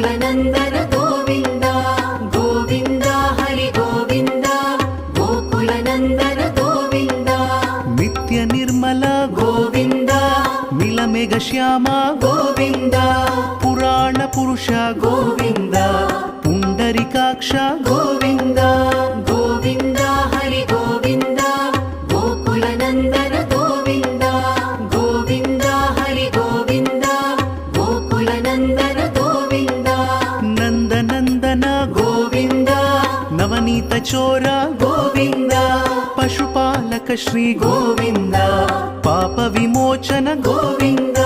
गोकुलनन्दन गोविन्द गोविन्द हरि गोविन्द गोकुलनन्दन गोविन्द नित्य निर्मल गोविन्द नीलमेघ श्याम गोविन्द पुराण पुरुष गोविन्द पुण्डरीकाक्ष गोविन्द गोविन्द हरि गोविन्द गोकुलनन्दन गोविन्द गोविन्द हरि गोविन्द गोकुलनन्दन गोविन्द नन्दनन्दन गोविन्द नवनीत चोर गोविन्द पशुपालक श्री गोविन्द पाप विमोचन गोविन्द